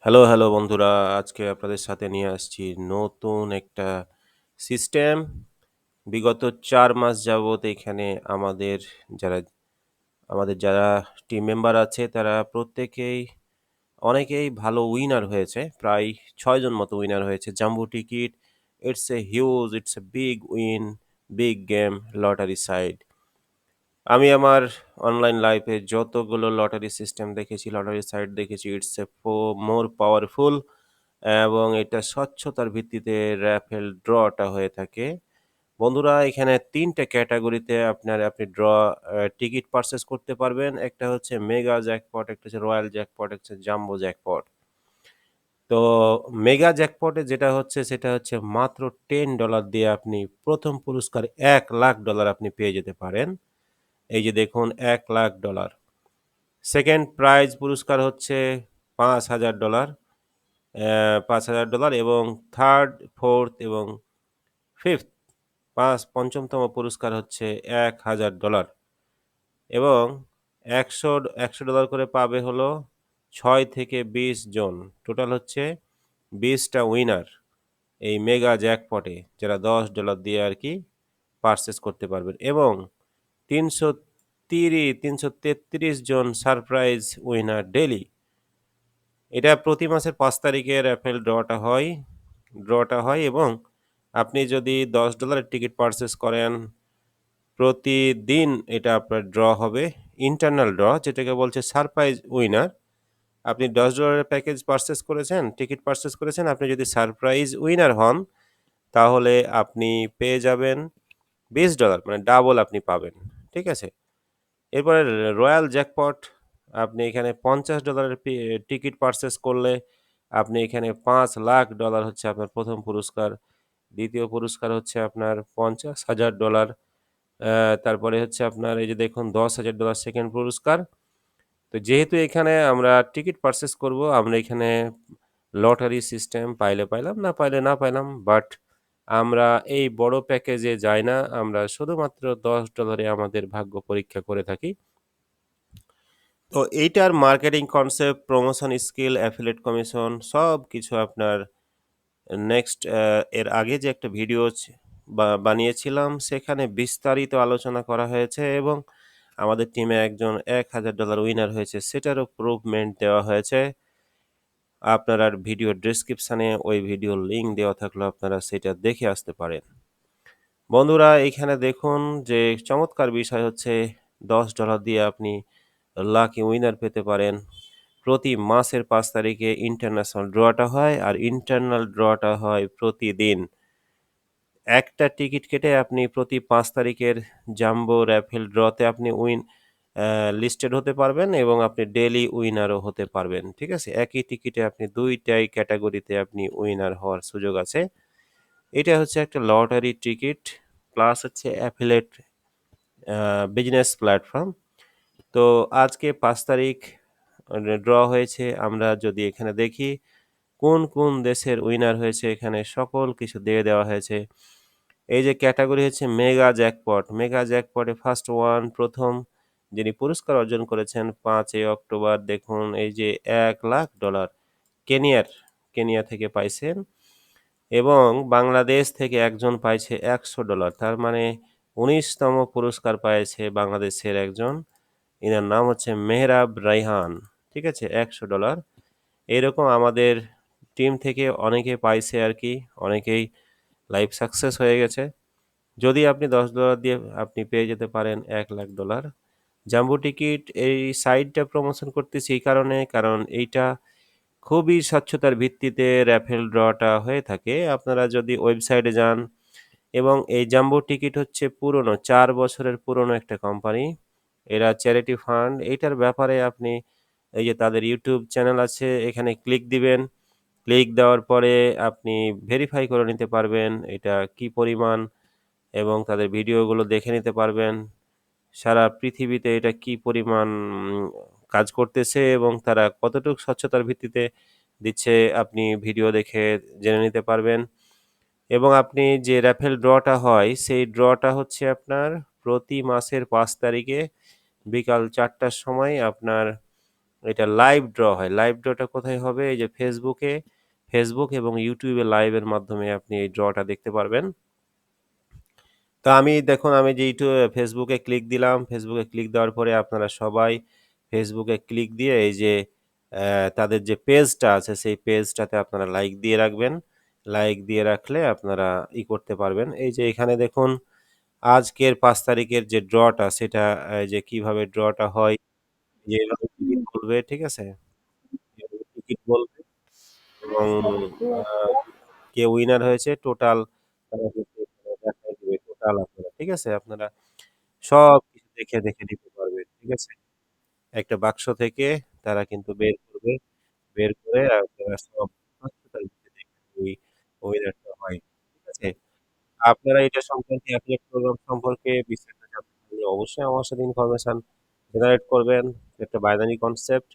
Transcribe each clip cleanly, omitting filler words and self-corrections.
Hello বন্ধুরা। আজকে আপনাদের সাথে নিয়ে আসছি নতুন একটা সিস্টেম। বিগত ৪ মাস যাবৎ এখানে আমাদের যারা যারা টিম মেম্বার আছে তারা অনেকেই ভালো উইনার হয়েছে। প্রায় ৬ জন মতো উইনার হয়েছে। Jumbo ticket, it's a big win, big game, lottery side. আমি আমার অনলাইন লাইফে যতগুলো লটারি সিস্টেম দেখেছি, লটারি সাইট দেখেছি, ইটস এ মোর পাওয়ারফুল এবং এটা স্বচ্ছতার ভিত্তিতে র্যাফেল ড্রটা হয়ে থাকে। বন্ধুরা, এখানে ৩ টে ক্যাটেগরিতে আপনি টিকিট পারচেজ করতে পারবেন। একটা হচ্ছে মেগা জ্যাকপট, একটা হচ্ছে রয়্যাল জ্যাকপট, একটা হচ্ছে জাম্বো জ্যাকপট। তো মেগা জ্যাকপটে যেটা হচ্ছে সেটা হচ্ছে মাত্র $10 দিয়ে আপনি ১ম পুরস্কার $১,০০,০০০ আপনি পেয়ে যেতে পারেন। এই যে দেখুন $১,০০,০০০। সেকেন্ড প্রাইজ পুরস্কার হচ্ছে $৫,০০০, $৫,০০০ এবং থার্ড, ফোর্থ এবং ফিফথ ৫ম পুরস্কার হচ্ছে $১,০০০ এবং $১০০ করে পাবে হলো ৬ থেকে ২০ জন। টোটাল হচ্ছে ২০ টা উইনার এই মেগা জ্যাকপটে, যারা $১০ দিয়ে আরকি পারচেজ করতে পারবেন এবং ৩৩৩ জন সারপ্রাইজ উইনার ডেইলি। এটা প্রতি মাসের ৫ তারিখে র্যাফেল ড্রটা হয় এবং আপনি যদি $১০ এর টিকিট পারচেজ করেন, প্রতিদিন এটা আপনার ড্র হবে। ইন্টারনাল ড্র যেটাকে বলছে সারপ্রাইজ উইনার। আপনি $১০ এর প্যাকেজ পারচেজ করেছেন, টিকিট পারচেজ করেছেন, আপনি যদি সারপ্রাইজ উইনার হন, তাহলে আপনি পেয়ে যাবেন $২০, মানে ডাবল আপনি পাবেন। ঠিক আছে? এরপরে রয়্যাল জ্যাকপট, আপনি এখানে $৫০ এর টিকিট পারচেজ করলে আপনি এখানে $৫,০০,০০০ হচ্ছে আপনার ১ম পুরস্কার। দ্বিতীয় পুরস্কার হচ্ছে আপনার $৫০,০০০। তারপরে হচ্ছে আপনার এই যে দেখুন $১০,০০০ সেকেন্ড পুরস্কার। তো যেহেতু এখানে আমরা টিকিট পারচেজ করব, আমরা এখানে লটারি সিস্টেম পাইলে পাইলাম, না পাইলে না পাইলাম। বাট আমরা এই বড় প্যাকেজে যাই না। আমরা শুধুমাত্র $১০ এ আমাদের ভাগ্য পরীক্ষা করে থাকি। তো এইটার marketing concept, promotion skill, affiliate commission সবকিছু আপনার এর আগে যে একটা ভিডিও বানিয়েছিলাম সেখানে বিস্তারিত আলোচনা করা হয়েছে এবং আমাদের টিমে একজন $১,০০০ উইনার হয়েছে সেটারও প্রুফমেন্ট দেওয়া হয়েছে। আপনার আর ভিডিও ডেসক্রিপশনে ওই ভিডিওর লিঙ্ক দেওয়া থাকলে আপনারা সেটা দেখে আসতে পারেন। বন্ধুরা, এইখানে দেখুন যে চমৎকার বিষয় হচ্ছে $১০ দিয়ে আপনি লাকি উইনার পেতে পারেন। প্রতি মাসের ৫ তারিখে ইন্টারন্যাশনাল ড্রটা হয় আর ইন্টারনাল ড্রটা হয় প্রতিদিন। একটা টিকিট কেটে আপনি প্রতি ৫ তারিখের জাম্বো র্যাফেল ড্রতে আপনি লিস্টেড হতে পারবেন এবং আপনি ডেইলি উইনারও হতে পারবেন। ঠিক আছে? একই টিকিটে আপনি ২ টাই ক্যাটেগরিতে আপনি উইনার হওয়ার সুযোগ আছে। এটা হচ্ছে একটা লটারি টিকিট প্লাস হচ্ছে অ্যাফিলিয়েট আ বিজনেস প্ল্যাটফর্ম। তো আজকে ৫ তারিখ ড্র হয়েছে। আমরা যদি এখানে দেখি কোন দেশের উইনার হয়েছে, এখানে সকল কিছু দিয়ে দেওয়া হয়েছে। এই যে ক্যাটেগরি হচ্ছে মেগা জ্যাকপট। মেগা জ্যাকপটে ফার্স্ট ওয়ান, ১ম যিনি পুরস্কার অর্জন করেছেন ৫ই অক্টোবর, দেখুন এই যে $১,০০,০০০ কেনিয়া থেকে পাইছেন এবং বাংলাদেশ থেকে একজন পাইছে $১০০। তার মানে ১৯তম পুরস্কার পাইছে বাংলাদেশের একজন। ইনার নাম হচ্ছে মেহরাব রাইহান। ঠিক আছে? $১০০। এরকম আমাদের টিম থেকে অনেকে পাইছে আরকি। অনেকেই লাইফ সাকসেস হয়ে গেছে। যদি আপনি $১০ দিয়ে আপনি পেয়ে যেতে পারেন $১,০০,০০০। জাম্বো টিকিট এই সাইটটা প্রমোশন করতেছি এই কারণে, কারণ এইটা খুবই স্বচ্ছতার ভিত্তিতে র্যাফেল ড্রটা হয়ে থাকে। আপনারা যদি ওয়েবসাইটে যান এবং এই জাম্বো টিকিট হচ্ছে পুরনো ৪ বছরের পুরনো একটা কোম্পানি। এরা চ্যারিটি ফান্ড। এইটার ব্যাপারে আপনি এই যে তাদের ইউটিউব চ্যানেল আছে, এখানে ক্লিক দিবেন। ক্লিক দেওয়ার পরে আপনি ভেরিফাই করে নিতে পারবেন এটা কি পরিমাণ এবং তাদের ভিডিওগুলো দেখে নিতে পারবেন। সারা পৃথিবীতে এটা কি পরিমাণ কাজ করতেছে এবং তারা কতটুকু স্বচ্ছতার ভিত্তিতে দিচ্ছে আপনি ভিডিও দেখে জেনে নিতে পারবেন। এবং আপনি যে র্যাফেল ড্রটা হয় সেই ড্রটা হচ্ছে আপনার প্রতি মাসের ৫ তারিখে বিকাল ৪ টার সময় আপনার এটা লাইভ ড্র হয়। লাইভ ড্রটা কোথায় হবে? এই যে ফেসবুক এবং ইউটিউবে লাইভের মাধ্যমে আপনি এই ড্রটা দেখতে পারবেন। তো দেখুন আমি যে ফেসবুকে ক্লিক দিলাম। ফেসবুকে ক্লিক দেওয়ার পরে আপনারা সবাই ফেসবুকে ক্লিক দিয়ে এই যে তাদের যে পেজটা আছে সেই পেজটাতে আপনারা লাইক দিয়ে রাখবেন। লাইক দিয়ে রাখলে আপনারা করতে পারবেন। এই যে এখানে দেখুন আজকের ৫ তারিখের যে ড্রটা সেটা এই যে কিভাবে ড্রটা হয় যে এভাবে টিকিট বলবে, ঠিক আছে? এভাবে টিকিট বলবে এবং আ কে উইনার হয়েছে টোটাল তারা কিন্তু এখানে দেখায় দিবে টোটাল আপনারা, ঠিক আছে? আপনারা সবকিছু দেখে নিতে পারবেন, ঠিক আছে? একটা বাক্স থেকে তারা কিন্তু বের করবে। বের করে আপনারা সব স্বচ্ছতার ভিত্তিতে দেখবেন ওই ওয়েদারটা হয়। ঠিক আছে? আপনারা এটা সম্পর্কে এফিলিয়েট প্রোগ্রাম সম্পর্কে বিস্তারিত জানতে চাইলে অবশ্যই আমার সাথে ইনফরমেশন জেনারেট করবেন। একটা বাইনারি কনসেপ্ট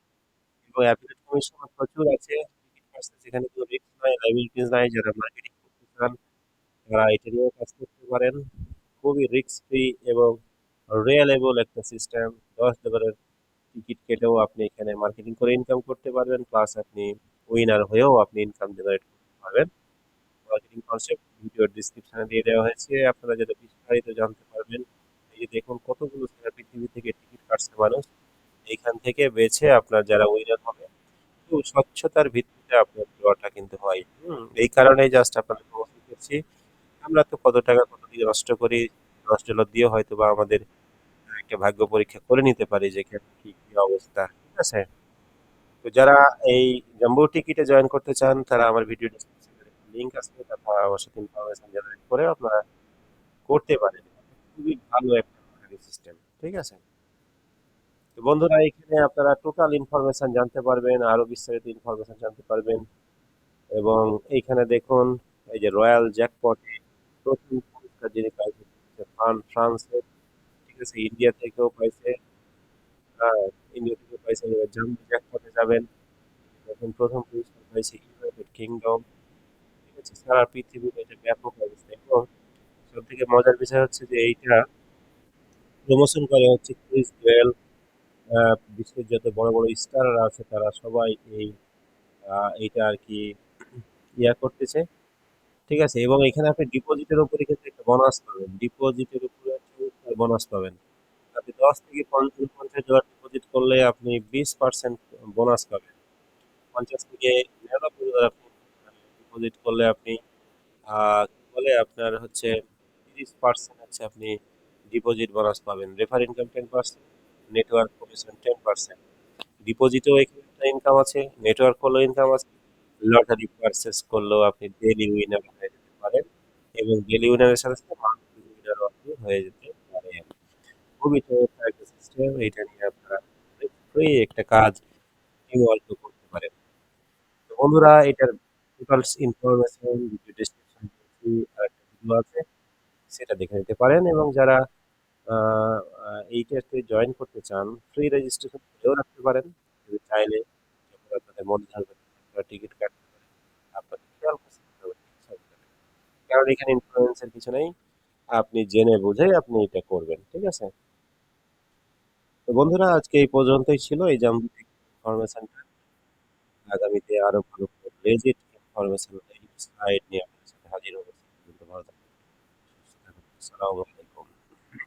এবং এফিলিয়েট কমিশন প্রচুর আছে। টিকেট পার্সেস এখানে কোনো রিস্ক নাই, লায়াবিলিটিস নাই। যারা মার্কেটিং করতে চান তারা এটা নিয়েও কাজ করতে পারেন। খুবই রিস্ক ফ্রি এবং রিলায়েবল একটা সিস্টেম। $10 টিকিট কেটেও আপনি এখানে মার্কেটিং করে ইনকাম করতে পারবেন। প্লাস আপনি উইনার হয়েও আপনি ইনকাম জেনারেট করতে পারবেন। মার্কেটিং কনসেপ্ট ভিডিওর ডেসক্রিপশনে দিয়ে দেওয়া হয়েছে। আপনারা যাতে বিস্তারিত জানতে পারবেন। এই যে দেখুন কতগুলো সারা পৃথিবী থেকে টিকিট কাটছে মানুষ। এইখান থেকে বেছে আপনার যারা উইনার হবে খুব স্বচ্ছতার ভিত্তিতে আপনার ড্রটা কিন্তু হয়। এই কারণেই জাস্ট আপনাদের প্রমোশন করছি। আমরা তো কত টাকা কত দিয়ে নষ্ট করি। $10 দিয়ে হয়তোবা আমাদের একটা ভাগ্য পরীক্ষা করে নিতে পারি যে কি অবস্থা। ঠিক আছে? তো যারা এই জাম্বো টিকিটে জয়েন করতে চান তারা আমার ভিডিও ডেসক্রিপশনে লিংক আছে তারপর আমার সাথে ইনফরমেশন জেনারেট করে আপনারা করতে পারেন। খুবই ভালো একটা সিস্টেম। ঠিক আছে? তো বন্ধুরা এখানে আপনারা টোটাল ইনফরমেশন জানতে পারবেন, আরো বিস্তারিত ইনফরমেশন জানতে পারবেন এবং এইখানে দেখুন এই যে রয়্যাল জ্যাকপটে প্রথম পুরস্কার যিনি পাইছেন ফ্রান্সের, ঠিক আছে? ইন্ডিয়া থেকেও পাইছে, ইন্ডিয়া থেকেও পাইছে। এবার জাম্বো জ্যাকপটে যাবেন। দেখুন প্রথম পুরস্কার পাইছে ইউনাইটেড কিংডম, ঠিক আছে? সারা পৃথিবীর এটা ব্যাপক অবস্থা এবং সবথেকে মজার বিষয় হচ্ছে যে এইটা প্রমোশন করে হচ্ছে ক্রিস গেল, বিশ্বের যত বড় বড় স্টাররা আছে তারা সবাই এইটা আর কি করতেছে, ঠিক আছে? এবং এখানে আপনি ডিপোজিটের উপরে কিন্তু একটা বোনাস পাবেন, ডিপোজিটের উপরে বোনাস পাবেন। আপনি 10 থেকে 50 ডলার ডিপোজিট করলে আপনি 20% বোনাস পাবেন। 50 থেকে 99 ডলার আপনি ডিপোজিট করলে আপনি কি বলে আপনার হচ্ছে 30% হচ্ছে আপনি ডিপোজিট বোনাস পাবেন। Refer income 10%, network commission 10%। ডিপোজিটেও এখানে একটা ইনকাম আছে, নেটওয়ার্ক করলেও ইনকাম আছে, লটারি পারচেস করলেও আপনি ডেইলি উইনার হয়ে যেতে পারেন এবং ডেইলি উইনারের সাথে সাথে মান্থলি উইনারও আপনি হয়ে যেতে পারেন। খুবই চমৎকার একটা সিস্টেম। এটা নিয়ে আপনারা ফ্রি একটা কাজ নিয়মিত করতে পারেন। তো বন্ধুরা এটার টোটাল ইনফরমেশন ভিডিও ডেসক্রিপশন দিয়েছি আর একটা ভিডিও আছে সেটা দেখে নিতে পারেন এবং যারা এইটাতে জয়েন করতে চান ফ্রি রেজিস্ট্রেশন করেও রাখতে পারেন। যদি চাইলে যখন আপনাদের মন থাকবে আপনারা টিকিট কাটতে পারেন। আপনাদের খেয়াল করতে হবে কারণ এখানে ইনফ্লুয়েন্সের কিছু নেই। আপনি জেনে বুঝেই আপনি এটা করবেন। ঠিক আছে? তো বন্ধুরা আজকে এই পর্যন্তই ছিল এই জাম্বো ইনফরমেশনটা। আগামীতে আরো ভালো লেজিট ইনফরমেশন সাইট নিয়ে আপনার সাথে হাজির হবো। ভালো থাকবেন, সুস্থ থাকবেন। আসসালামু আলাইকুম।